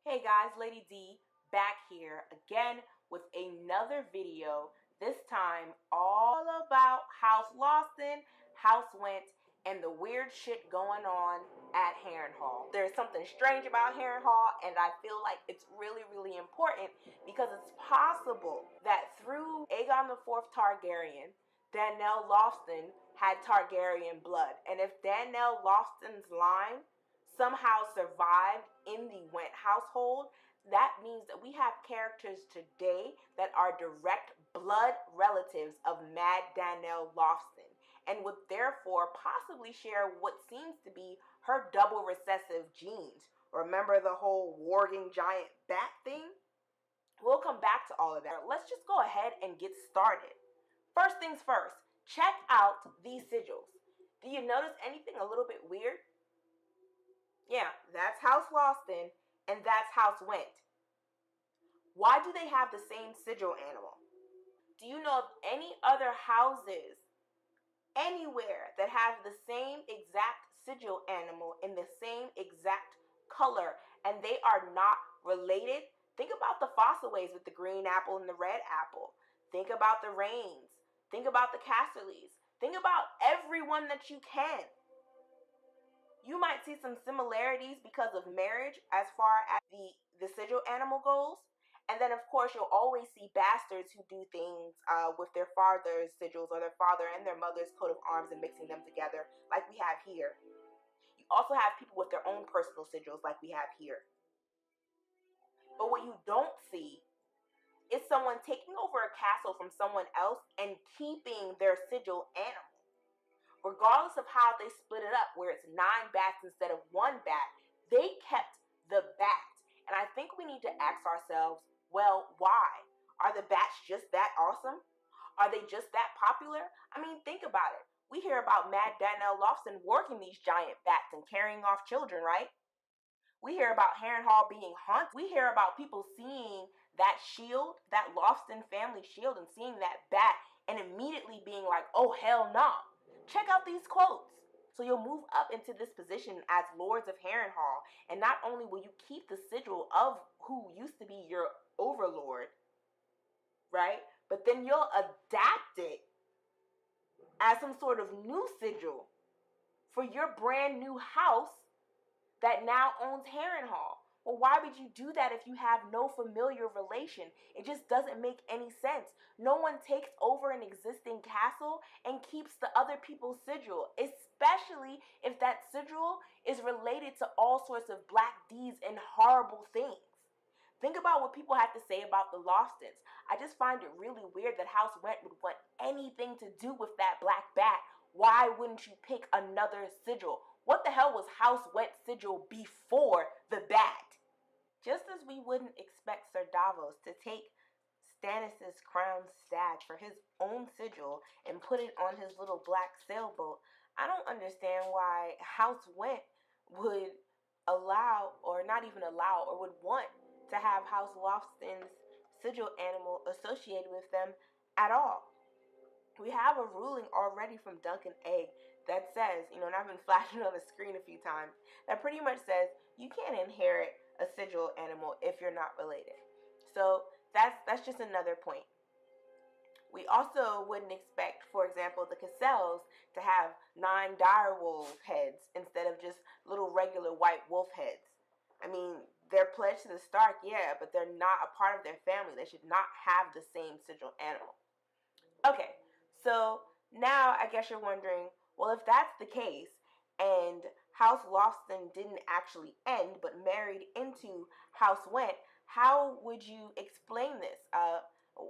Hey guys, Lady D back here again with another video, this time all about House Lothston, House Went, and the weird shit going on at Harrenhal. There's something strange about Harrenhal, and I feel like it's really important because it's possible that through Aegon IV Targaryen, Danyel Lothston had Targaryen blood, and if Danyel Lothston's line somehow survived in the Went household, that means that we have characters today that are direct blood relatives of Mad Danyel Lothston and would therefore possibly share what seems to be her double recessive genes. Remember the whole warging giant bat thing? We'll come back to all of that. Let's just go ahead and get started. First things first, check out these sigils. Do you notice anything a little bit weird? Yeah, that's House Lothston, and that's House Went. Why do they have the same sigil animal? Do you know of any other houses anywhere that have the same exact sigil animal in the same exact color, and they are not related? Think about the Fossaways with the green apple and the red apple. Think about the Rains. Think about the Casterlys. Think about everyone that you can. You might see some similarities because of marriage as far as the sigil animal goes. And then, of course, you'll always see bastards who do things with their father's sigils or their father and their mother's coat of arms and mixing them together like we have here. You also have people with their own personal sigils like we have here. But what you don't see is someone taking over a castle from someone else and keeping their sigil animal. Regardless of how they split it up, where it's 9 bats instead of 1 bat, they kept the bat. And I think we need to ask ourselves, well, why? Are the bats just that awesome? Are they just that popular? I mean, think about it. We hear about Mad Danyel Lothston working these giant bats and carrying off children, right? We hear about Harrenhal being haunted. We hear about people seeing that shield, that Lothston family shield, and seeing that bat and immediately being like, oh, hell no. Check out these quotes. So you'll move up into this position as Lords of Harrenhal, and not only will you keep the sigil of who used to be your overlord, right? But then you'll adapt it as some sort of new sigil for your brand new house that now owns Harrenhal. Well, why would you do that if you have no familiar relation? It just doesn't make any sense. No one takes over an existing castle and keeps the other people's sigil, especially if that sigil is related to all sorts of black deeds and horrible things. Think about what people have to say about the Lothstons. I just find it really weird that House Went would want anything to do with that black bat. Why wouldn't you pick another sigil? What the hell was House Went's sigil before the bat? Just as we wouldn't expect Sir Davos to take Stannis' crown stag for his own sigil and put it on his little black sailboat, I don't understand why House Went would allow, or not even allow, or would want to have House Lothston's sigil animal associated with them at all. We have a ruling already from Duncan Egg that says, and I've been flashing on the screen a few times, that pretty much says you can't inherit a sigil animal if you're not related. So that's just another point. We also wouldn't expect, for example, the Cassels to have 9 direwolf heads instead of just little regular white wolf heads. I mean, they're pledged to the Stark, yeah, but they're not a part of their family. They should not have the same sigil animal. Okay, so now I guess you're wondering, well, if that's the case, and House Lothston didn't actually end, but married into House Went, how would you explain this?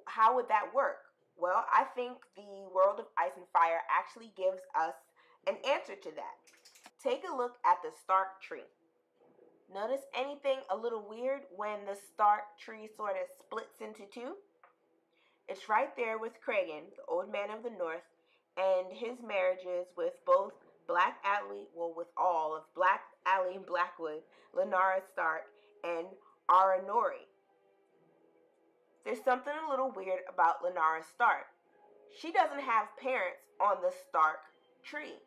How would that work? Well, I think the World of Ice and Fire actually gives us an answer to that. Take a look at the Stark tree. Notice anything a little weird when the Stark tree sort of splits into 2? It's right there with Cregan, the Old Man of the North, and his marriages with both Black Aly, well, with all of Black Aly and Blackwood, Lyanna Stark, and Arya Nori. There's something a little weird about Lyanna Stark. She doesn't have parents on the Stark tree.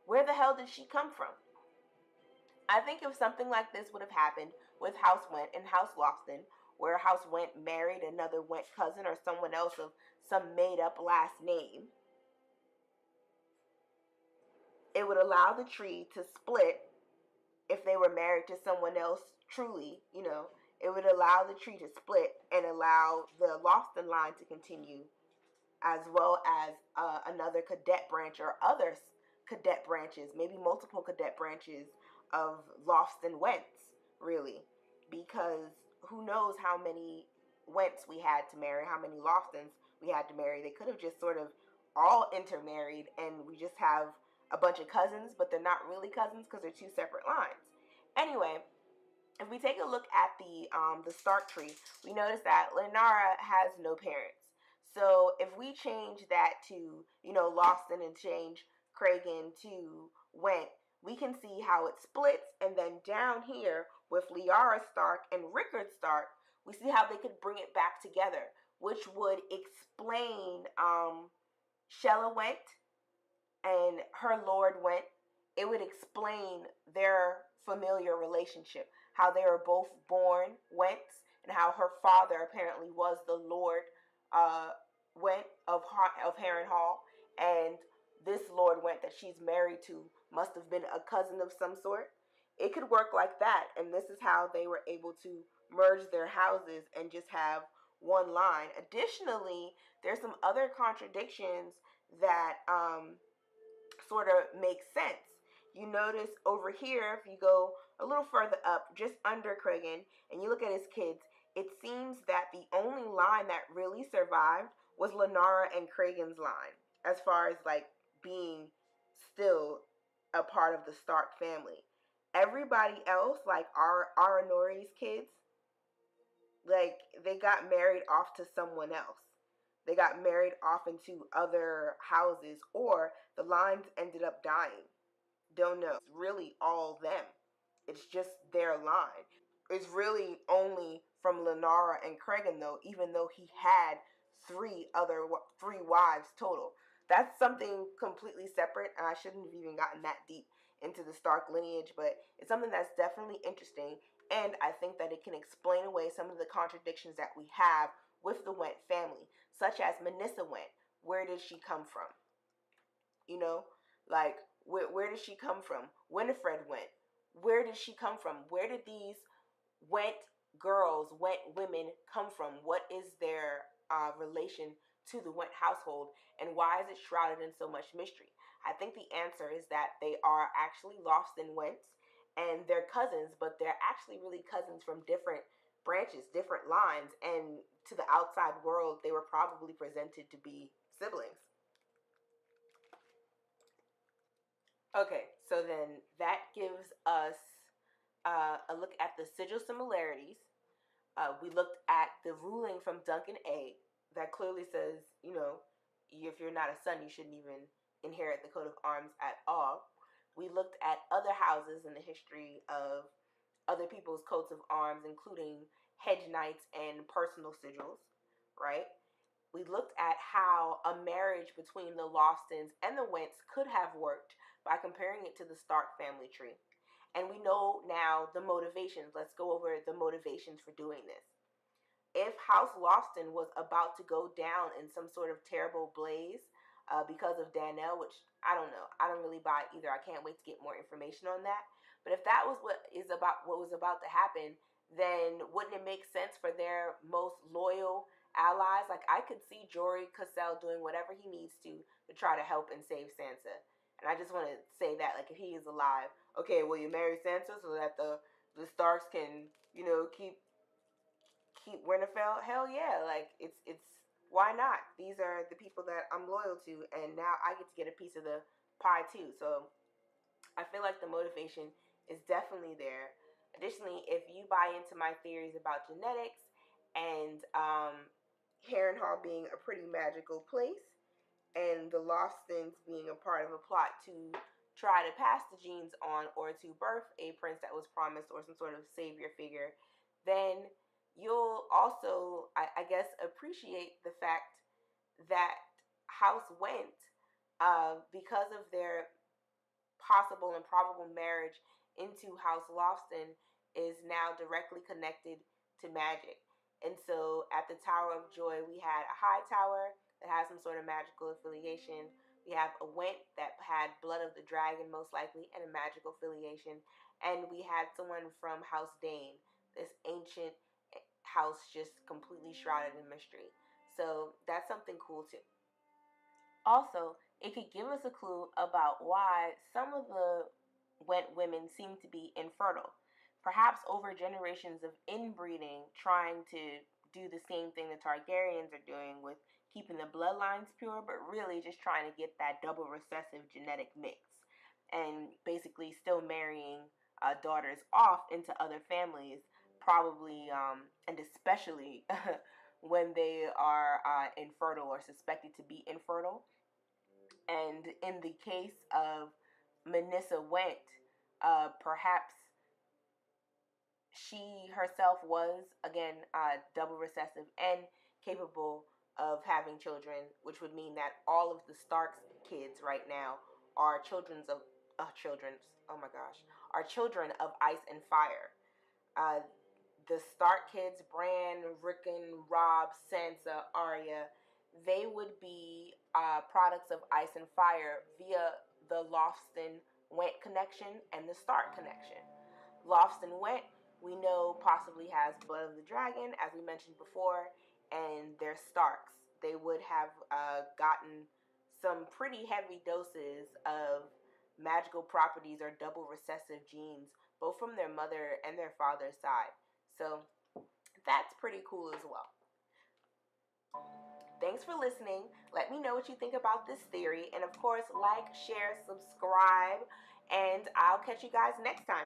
Where the hell did she come from? I think if something like this would have happened, with House Went and House Lothston, where House Went married another Went cousin or someone else of some made-up last name, it would allow the tree to split if they were married to someone else truly, it would allow the tree to split and allow the Lothston line to continue, as well as another cadet branch or other cadet branches, maybe multiple cadet branches of Lothston Wents, really, because who knows how many Wents we had to marry, how many Lothstons we had to marry. They could have just sort of all intermarried and we just have a bunch of cousins, but they're not really cousins because they're two separate lines. Anyway, if we take a look at the Stark tree, we notice that Lenara has no parents. So if we change that to, Lothston and change Cregan to Went, we can see how it splits. And then down here with Liara Stark and Rickard Stark, we see how they could bring it back together, which would explain Shella Went and her lord Went. It would explain their familiar relationship, how they were both born Wents, and how her father apparently was the Lord Went of Harrenhal, and this Lord Went that she's married to must have been a cousin of some sort. It could work like that, and this is how they were able to merge their houses and just have one line. Additionally, there's some other contradictions that sort of make sense. You notice over here, if you go a little further up, just under Cregan, and you look at his kids, it seems that the only line that really survived was Lenara and Cregan's line, as far as like being still a part of the Stark family. Everybody else, like Aranori's kids, like they got married off to someone else. They got married off into other houses, or the lines ended up dying. Don't know. It's really all them. It's just their line. It's really only from Lenara and Cregan, though, even though he had three wives total. That's something completely separate, and I shouldn't have even gotten that deep into the Stark lineage, but it's something that's definitely interesting, and I think that it can explain away some of the contradictions that we have with the Went family, such as Manissa Went. Where did she come from? Like, where did she come from? Winifred Went. Where did she come from? Where did these Went girls, Went women come from? What is their relation to the Went household, and why is it shrouded in so much mystery? I think the answer is that they are actually Lothston Wents, and they're cousins, but they're actually really cousins from different branches, different lines, and to the outside world, they were probably presented to be siblings. Okay, so then that gives us a look at the sigil similarities. We looked at the ruling from Duncan A. that clearly says, if you're not a son, you shouldn't even inherit the coat of arms at all. We looked at other houses in the history of other people's coats of arms, including hedge knights and personal sigils, right? We looked at how a marriage between the Lothstons and the Wents could have worked by comparing it to the Stark family tree. And we know now the motivations. Let's go over the motivations for doing this. If House Lothston was about to go down in some sort of terrible blaze because of Dannel, which I don't know, I don't really buy either. I can't wait to get more information on that. But if that was what was about to happen, then wouldn't it make sense for their most loyal allies? Like, I could see Jory Cassell doing whatever he needs to try to help and save Sansa. And I just want to say that, like, if he is alive, okay, will you marry Sansa so that the Starks can, keep Winterfell? Hell yeah, like, it's why not? These are the people that I'm loyal to, and now I get to get a piece of the pie too. So I feel like the motivation is definitely there. Additionally, if you buy into my theories about genetics and Harrenhal being a pretty magical place, and the Lothstons being a part of a plot to try to pass the genes on or to birth a prince that was promised or some sort of savior figure, then you'll also, I guess, appreciate the fact that House Went, because of their possible and probable marriage into House Lothston, is now directly connected to magic. And so at the Tower of Joy, we had a high tower that has some sort of magical affiliation. We have a Went that had blood of the dragon, most likely, and a magical affiliation. And we had someone from House Dane, this ancient house just completely shrouded in mystery. So that's something cool too. Also, it could give us a clue about why some of the Went women seem to be infertile. Perhaps over generations of inbreeding, trying to do the same thing the Targaryens are doing with keeping the bloodlines pure, but really just trying to get that double recessive genetic mix and basically still marrying daughters off into other families, probably and especially when they are infertile or suspected to be infertile. And in the case of Manissa Went, perhaps she herself was, again, double recessive and capable of having children, which would mean that all of the Stark's kids right now are oh my gosh, are children of ice and fire. Uh, the Stark kids, Bran, Rickon, Robb, Sansa, Arya, they would be products of ice and fire via the Lothston Went connection and the Stark connection. Lothston Went, we know, possibly has blood of the dragon, as we mentioned before, and they're Starks. They would have gotten some pretty heavy doses of magical properties or double recessive genes, both from their mother and their father's side. So that's pretty cool as well. Thanks for listening. Let me know what you think about this theory. And of course, like, share, subscribe, and I'll catch you guys next time.